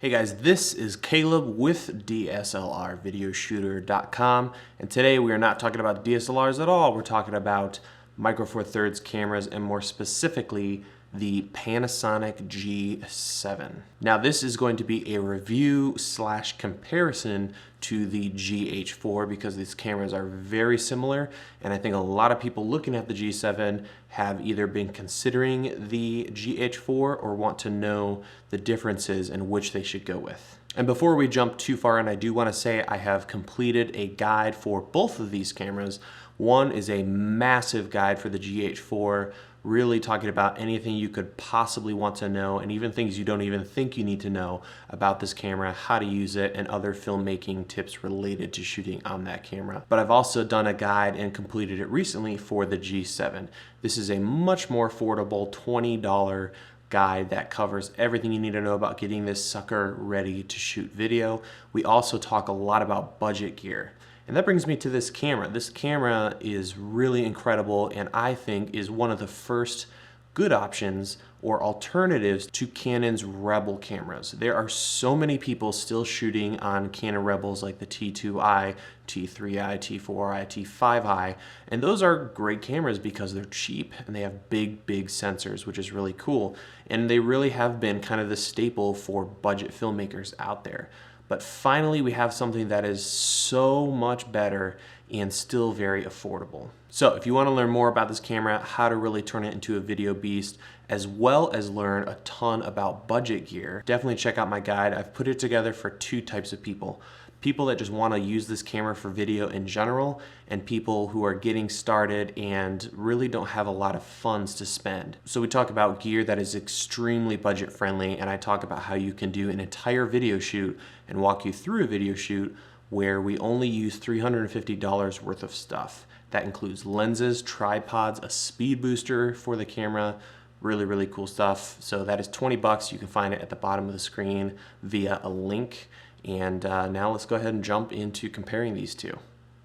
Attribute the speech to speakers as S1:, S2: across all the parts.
S1: Hey guys, this is Caleb with DSLRvideoshooter.com, and today we are not talking about DSLRs at all. We're talking about Micro Four Thirds cameras, and more specifically the Panasonic G7. Now this is going to be a review slash comparison to the GH4 because these cameras are very similar, and I think a lot of people looking at the G7 have either been considering the GH4 or want to know the differences and which they should go with. And before we jump too far, and I do want to say I have completed a guide for both of these cameras. One is a massive guide for the GH4, really talking about anything you could possibly want to know and even things you don't even think you need to know about this camera, how to use it, and other filmmaking tips related to shooting on that camera. But I've also done a guide and completed it recently for the G7. This is a much more affordable $20 guide that covers everything you need to know about getting this sucker ready to shoot video. We also talk a lot about budget gear. And that brings me to this camera. This camera is really incredible and I think is one of the first good options or alternatives to Canon's Rebel cameras. There are so many people still shooting on Canon Rebels like the T2i, T3i, T4i, T5i, and those are great cameras because they're cheap and they have big sensors, which is really cool. And they really have been kind of the staple for budget filmmakers out there. But finally, we have something that is so much better and still very affordable. So if you want to learn more about this camera, how to really turn it into a video beast, as well as learn a ton about budget gear, definitely check out my guide. I've put it together for two types of people. People that just want to use this camera for video in general, and people who are getting started and really don't have a lot of funds to spend. So we talk about gear that is extremely budget friendly, and I talk about how you can do an entire video shoot and walk you through a video shoot where we only use $350 worth of stuff. That includes lenses, tripods, a speed booster for the camera, really cool stuff. So that is 20 bucks. You can find it at the bottom of the screen via a link. And now let's go ahead and jump into comparing these two.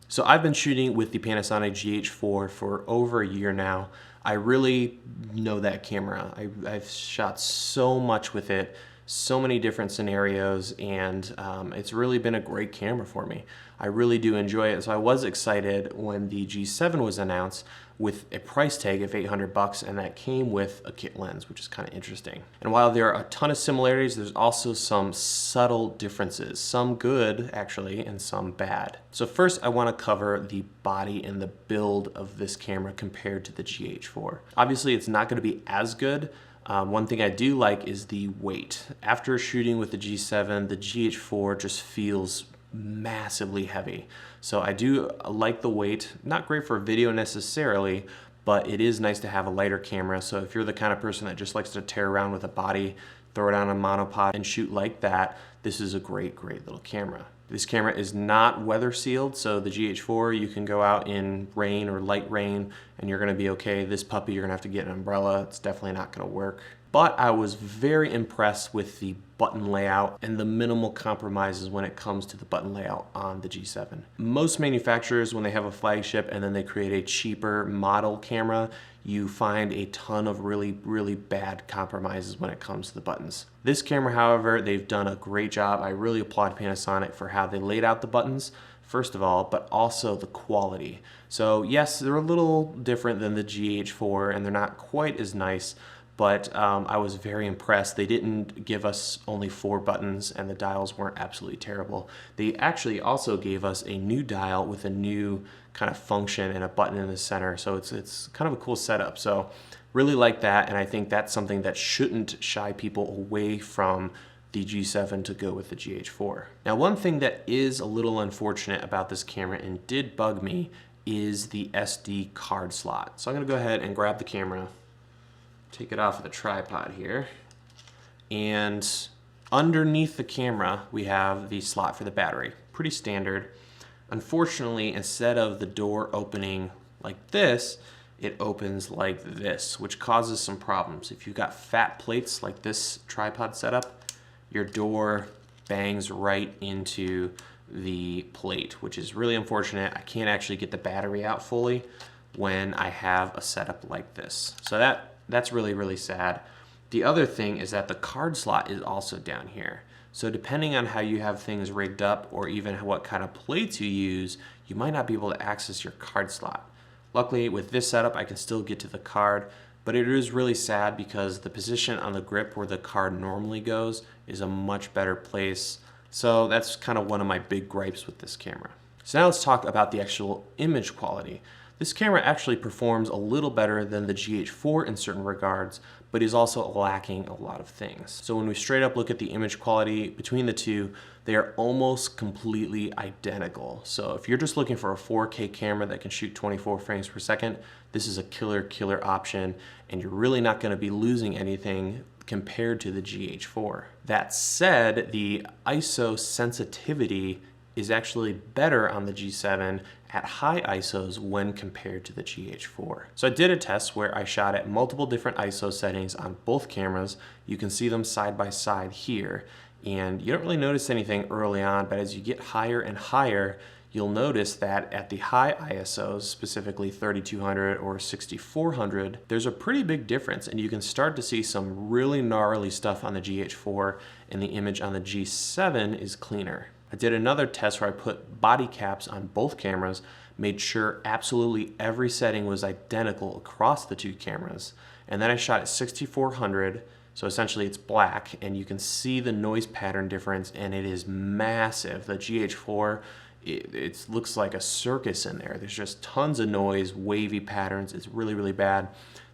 S1: So I've been shooting with the Panasonic GH4 for over a year now. I really know that camera. I've shot so much with it, so many different scenarios, and it's really been a great camera for me. I really do enjoy it. So I was excited when the G7 was announced with a price tag of 800 bucks, and that came with a kit lens, which is kind of interesting. And while there are a ton of similarities, there's also some subtle differences, some good actually, and some bad. So first I want to cover the body and the build of this camera compared to the GH4. Obviously it's not going to be as good. One thing I do like is the weight. After shooting with the G7, the GH4 just feels massively heavy. So I do like the weight. Not great for video necessarily, but it is nice to have a lighter camera. So if you're the kind of person that just likes to tear around with a body, throw it on a monopod and shoot like that, this is a great little camera. This camera is not weather sealed, so the GH4, you can go out in rain or light rain and you're gonna be okay. This puppy, you're gonna have to get an umbrella. It's definitely not gonna work. But I was very impressed with the button layout and the minimal compromises when it comes to the button layout on the G7. Most manufacturers, when they have a flagship and then they create a cheaper model camera, you find a ton of really bad compromises when it comes to the buttons. This camera, however, they've done a great job. I really applaud Panasonic for how they laid out the buttons, first of all, but also the quality. So yes, they're a little different than the GH4 and they're not quite as nice, but I was very impressed. They didn't give us only 4 buttons and the dials weren't absolutely terrible. They actually also gave us a new dial with a new kind of function and a button in the center. So it's kind of a cool setup. So really like that, and I think that's something that shouldn't shy people away from the G7 to go with the GH4. Now one thing that is a little unfortunate about this camera and did bug me is the SD card slot. So I'm gonna go ahead and grab the camera, take it off of the tripod here, and underneath the camera we have the slot for the battery. Pretty standard. Unfortunately, instead of the door opening like this, it opens like this, which causes some problems. If you've got fat plates like this tripod setup, your door bangs right into the plate, which is really unfortunate. I can't actually get the battery out fully when I have a setup like this. So that's really sad. The other thing is that the card slot is also down here. So depending on how you have things rigged up or even what kind of plates you use, you might not be able to access your card slot. Luckily with this setup, I can still get to the card, but it is really sad because the position on the grip where the card normally goes is a much better place. So that's kind of one of my big gripes with this camera. So now let's talk about the actual image quality. This camera actually performs a little better than the GH4 in certain regards, but is also lacking a lot of things. So when we straight up look at the image quality between the two, they are almost completely identical. So if you're just looking for a 4K camera that can shoot 24 frames per second, this is a killer option, and you're really not going to be losing anything compared to the GH4. That said, the ISO sensitivity is actually better on the G7 at high ISOs when compared to the GH4. So I did a test where I shot at multiple different ISO settings on both cameras. You can see them side by side here, and you don't really notice anything early on, but as you get higher and higher, you'll notice that at the high ISOs, specifically 3200 or 6400, there's a pretty big difference, and you can start to see some really gnarly stuff on the GH4, and the image on the G7 is cleaner. I did another test where I put body caps on both cameras, made sure absolutely every setting was identical across the two cameras, and then I shot at 6400, so essentially it's black, and you can see the noise pattern difference, and it is massive. The GH4, it looks like a circus in there. There's just tons of noise, wavy patterns. It's really bad.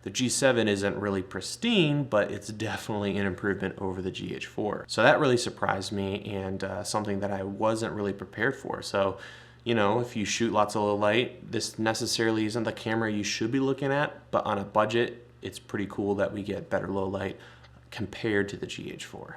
S1: The G7 isn't really pristine, but it's definitely an improvement over the GH4. So that really surprised me, and something that I wasn't really prepared for. So, you know, if you shoot lots of low light, this necessarily isn't the camera you should be looking at, but on a budget, it's pretty cool that we get better low light compared to the GH4.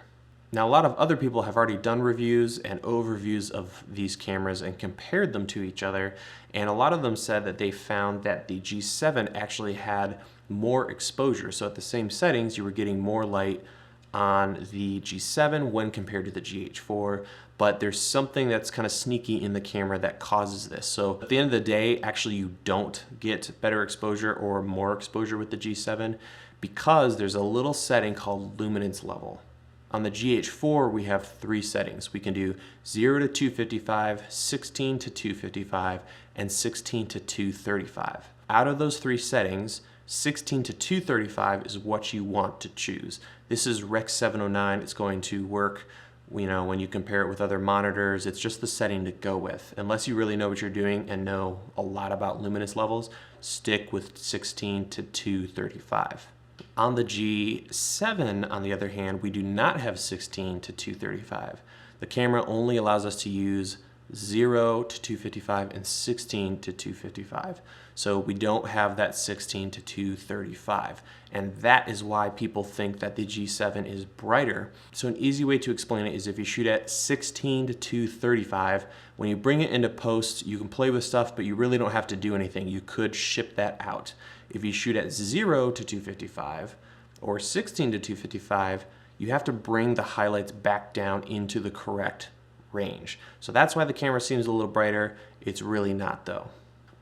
S1: Now, a lot of other people have already done reviews and overviews of these cameras and compared them to each other, and a lot of them said that they found that the G7 actually had more exposure. So at the same settings, you were getting more light on the G7 when compared to the GH4, but there's something that's kind of sneaky in the camera that causes this. So at the end of the day, actually you don't get better exposure or more exposure with the G7 because there's a little setting called luminance level. On the GH4, we have three settings. We can do 0 to 255, 16 to 255, and 16 to 235. Out of those three settings, 16 to 235 is what you want to choose. This is Rec 709. It's going to work, you know, when you compare it with other monitors. It's just the setting to go with. Unless you really know what you're doing and know a lot about luminance levels, stick with 16 to 235. On the G7, on the other hand, we do not have 16 to 235. The camera only allows us to use 0 to 255 and 16 to 255. So we don't have that 16 to 235. And that is why people think that the G7 is brighter. So an easy way to explain it is if you shoot at 16 to 235, when you bring it into post, you can play with stuff, but you really don't have to do anything. You could ship that out. If you shoot at 0 to 255 or 16 to 255, you have to bring the highlights back down into the correct range. So that's why the camera seems a little brighter. It's really not though.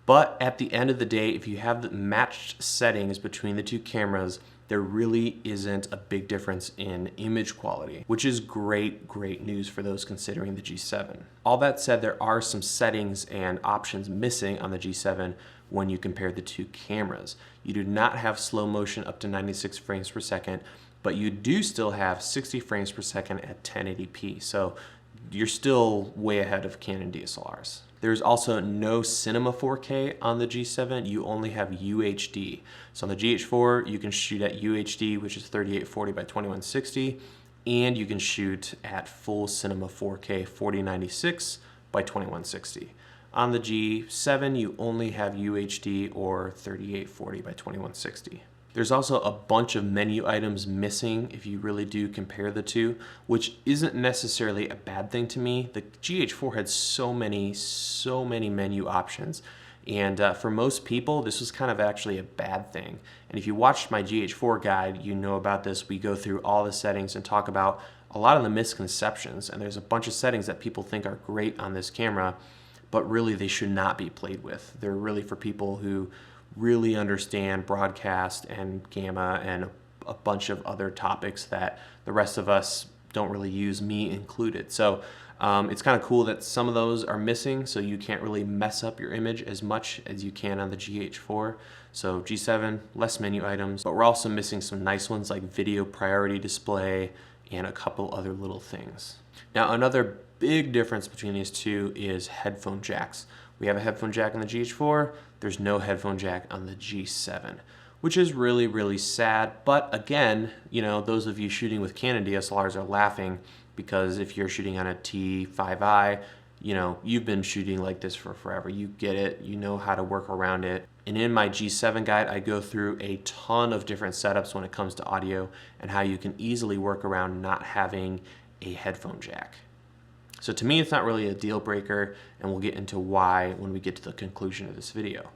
S1: But at the end of the day, if you have the matched settings between the two cameras, there really isn't a big difference in image quality, which is great news for those considering the G7. All that said, there are some settings and options missing on the G7 when you compare the two cameras. You do not have slow motion up to 96 frames per second, but you do still have 60 frames per second at 1080p. So you're still way ahead of Canon DSLRs. There's also no Cinema 4K on the G7, you only have UHD. So on the GH4, you can shoot at UHD, which is 3840 by 2160, and you can shoot at full Cinema 4K 4096 by 2160. On the G7, you only have UHD or 3840 by 2160. There's also a bunch of menu items missing if you really do compare the two, which isn't necessarily a bad thing to me. The GH4 had so many menu options, and for most people, this was kind of actually a bad thing. And if you watched my GH4 guide, you know about this. We go through all the settings and talk about a lot of the misconceptions, and there's a bunch of settings that people think are great on this camera, but really they should not be played with. They're really for people who really understand broadcast and gamma and a bunch of other topics that the rest of us don't really use, me included. So it's kind of cool that some of those are missing, so you can't really mess up your image as much as you can on the GH4. So G7, less menu items, but we're also missing some nice ones like video priority display and a couple other little things. Now, another big difference between these two is headphone jacks. We have a headphone jack on the GH4, there's no headphone jack on the G7, which is really, really sad. But again, you know, those of you shooting with Canon DSLRs are laughing because if you're shooting on a T5i, you know, you've been shooting like this for forever. You get it, you know how to work around it. And in my G7 guide, I go through a ton of different setups when it comes to audio and how you can easily work around not having a headphone jack. So to me, it's not really a deal breaker, and we'll get into why when we get to the conclusion of this video.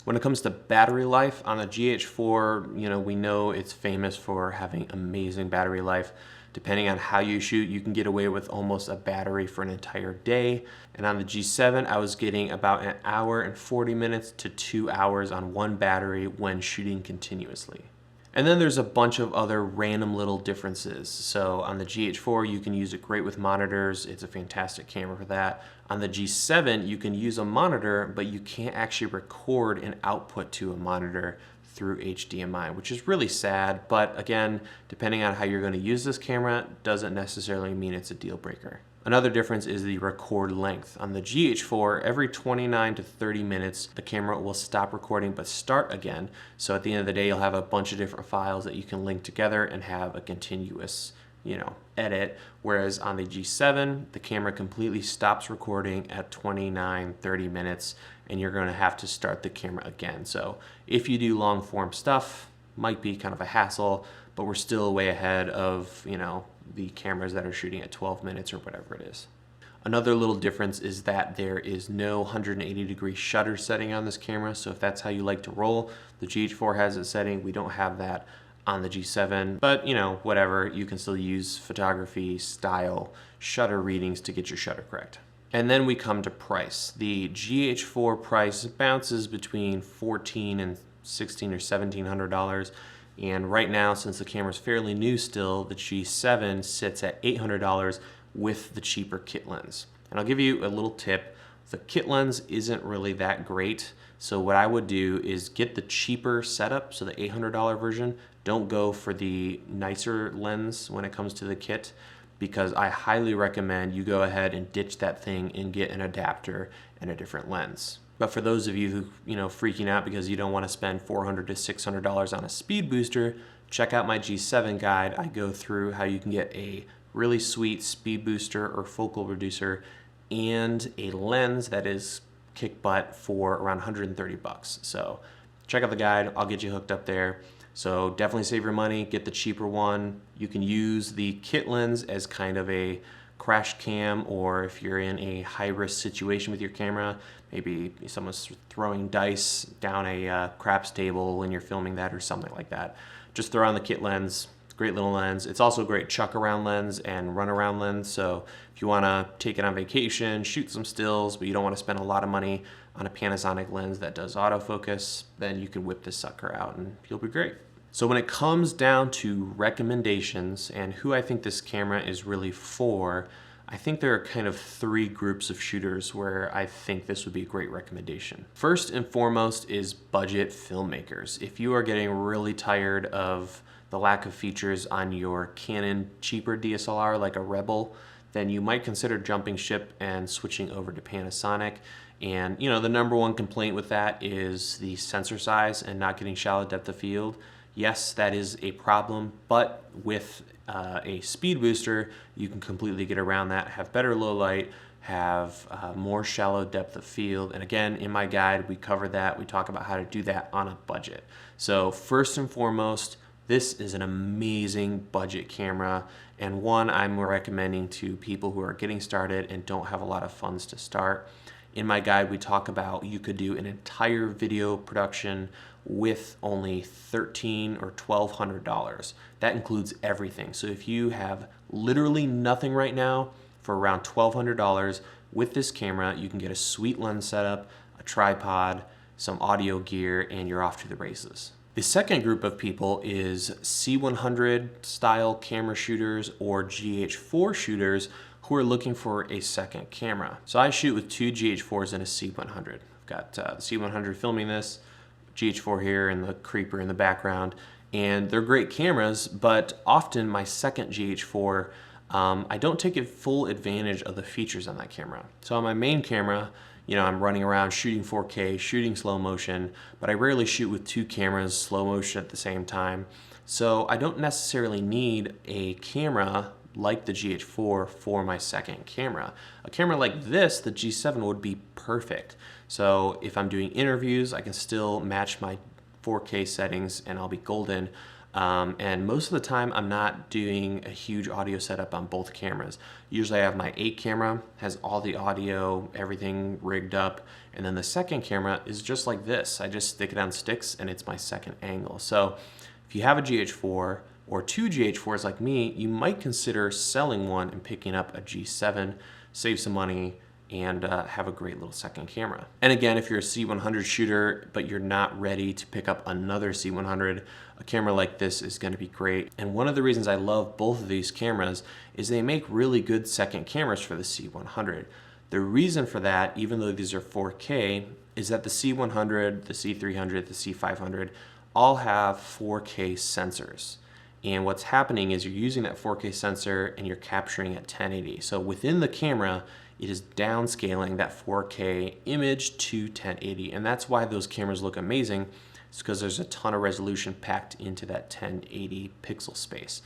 S1: When it comes to battery life on the GH4, you know, we know it's famous for having amazing battery life. Depending on how you shoot, you can get away with almost a battery for an entire day. And on the G7, I was getting about an hour and 40 minutes to 2 hours on one battery when shooting continuously. And then there's a bunch of other random little differences. So on the GH4, you can use it great with monitors. It's a fantastic camera for that. On the G7, you can use a monitor, but you can't actually record an output to a monitor through HDMI, which is really sad. But again, depending on how you're going to use this camera, doesn't necessarily mean it's a deal breaker. Another difference is the record length. On the GH4, every 29 to 30 minutes, the camera will stop recording but start again. So at the end of the day, you'll have a bunch of different files that you can link together and have a continuous, you know, edit. Whereas on the G7, the camera completely stops recording at 29, 30 minutes, and you're gonna have to start the camera again. So if you do long form stuff, might be kind of a hassle, but we're still way ahead of, you know, the cameras that are shooting at 12 minutes or whatever it is. Another little difference is that there is no 180-degree shutter setting on this camera. So if that's how you like to roll, the GH4 has it setting. We don't have that on the G7, but you know, whatever, you can still use photography style shutter readings to get your shutter correct. And then we come to price. The GH4 price bounces between $1,400 and $1,600 or $1,700. And right now, since the camera's fairly new still, the G7 sits at $800 with the cheaper kit lens. And I'll give you a little tip. The kit lens isn't really that great. So what I would do is get the cheaper setup, so the $800 version. Don't go for the nicer lens when it comes to the kit, because I highly recommend you go ahead and ditch that thing and get an adapter and a different lens. But for those of you who, you know, freaking out because you don't want to spend $400 to $600 on a speed booster, check out my G7 guide. I go through how you can get a really sweet speed booster or focal reducer and a lens that is kick butt for around 130 bucks. So check out the guide. I'll get you hooked up there. So definitely save your money, get the cheaper one. You can use the kit lens as kind of a crash cam, or if you're in a high-risk situation with your camera, maybe someone's throwing dice down a craps table when you're filming that or something like that. Just throw on the kit lens. Great little lens. It's also a great chuck around lens and run around lens. So if you want to take it on vacation, shoot some stills, but you don't want to spend a lot of money on a Panasonic lens that does autofocus, then you can whip this sucker out and you'll be great. So when it comes down to recommendations and who I think this camera is really for, I think there are kind of three groups of shooters where I think this would be a great recommendation. First and foremost is budget filmmakers. If you are getting really tired of the lack of features on your Canon cheaper DSLR like a Rebel, then you might consider jumping ship and switching over to Panasonic. And you know, the number one complaint with that is the sensor size and not getting shallow depth of field. Yes, that is a problem, but with a speed booster, you can completely get around that, have better low light, have more shallow depth of field. And again, in my guide, we cover that. We talk about how to do that on a budget. So first and foremost, this is an amazing budget camera, and one I'm recommending to people who are getting started and don't have a lot of funds to start. In my guide, we talk about you could do an entire video production with only $1,300 or $1,200. That includes everything. So if you have literally nothing right now, for around $1,200 with this camera, you can get a sweet lens setup, a tripod, some audio gear, and you're off to the races. The second group of people is C100 style camera shooters or GH4 shooters who are looking for a second camera. So I shoot with two GH4s and a C100. I've got the C100 filming this, GH4 here and the creeper in the background, and they're great cameras, but often my second GH4, I don't take full advantage of the features on that camera. So on my main camera, you know, I'm running around shooting 4K, shooting slow motion, but I rarely shoot with two cameras slow motion at the same time. So I don't necessarily need a camera like the GH4 for my second camera. A camera like this, the G7, would be perfect. So if I'm doing interviews, I can still match my 4K settings and I'll be golden. And most of the time I'm not doing a huge audio setup on both cameras. Usually I have my 8 camera, has all the audio, everything rigged up, and then the second camera is just like this. I just stick it on sticks and it's my second angle. So if you have a GH4 or two GH4s like me, you might consider selling one and picking up a G7, save some money, and have a great little second camera. And again, if you're a C100 shooter, but you're not ready to pick up another C100, a camera like this is gonna be great. And one of the reasons I love both of these cameras is they make really good second cameras for the C100. The reason for that, even though these are 4K, is that the C100, the C300, the C500 all have 4K sensors. And what's happening is you're using that 4K sensor and you're capturing at 1080. So within the camera, it is downscaling that 4K image to 1080. And that's why those cameras look amazing. It's because there's a ton of resolution packed into that 1080 pixel space.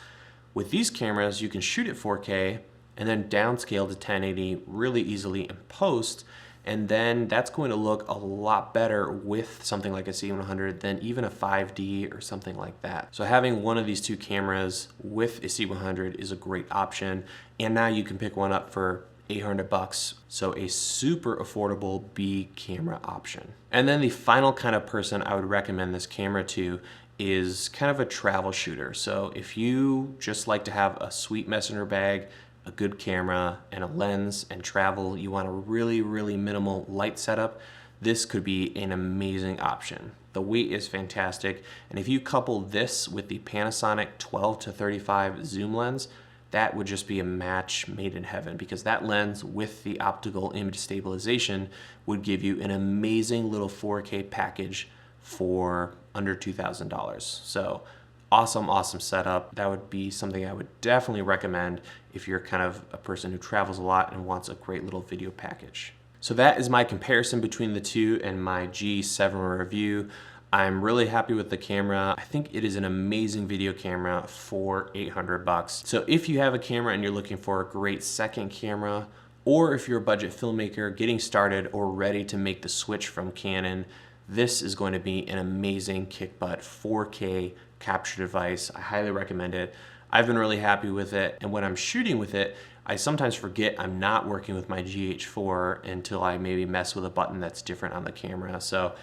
S1: With these cameras, you can shoot at 4K and then downscale to 1080 really easily in post. And then that's going to look a lot better with something like a C100 than even a 5D or something like that. So having one of these two cameras with a C100 is a great option. And now you can pick one up for $800, so a super affordable B camera option. And then the final kind of person I would recommend this camera to is kind of a travel shooter. So if you just like to have a sweet messenger bag, a good camera, and a lens and travel, you want a really, really minimal light setup, this could be an amazing option. The weight is fantastic, and if you couple this with the Panasonic 12-35 zoom lens, that would just be a match made in heaven, because that lens with the optical image stabilization would give you an amazing little 4K package for under $2,000. So awesome, awesome setup. That would be something I would definitely recommend if you're kind of a person who travels a lot and wants a great little video package. So that is my comparison between the two and my G7 review. I'm really happy with the camera. I think it is an amazing video camera for $800. So if you have a camera and you're looking for a great second camera, or if you're a budget filmmaker getting started or ready to make the switch from Canon, this is going to be an amazing kick butt 4K capture device. I highly recommend it. I've been really happy with it, and when I'm shooting with it, I sometimes forget I'm not working with my GH4 until I maybe mess with a button that's different on the camera. So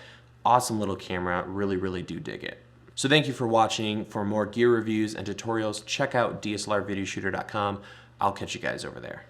S1: awesome little camera, really, really do dig it. So thank you for watching. For more gear reviews and tutorials, check out DSLRvideoshooter.com. I'll catch you guys over there.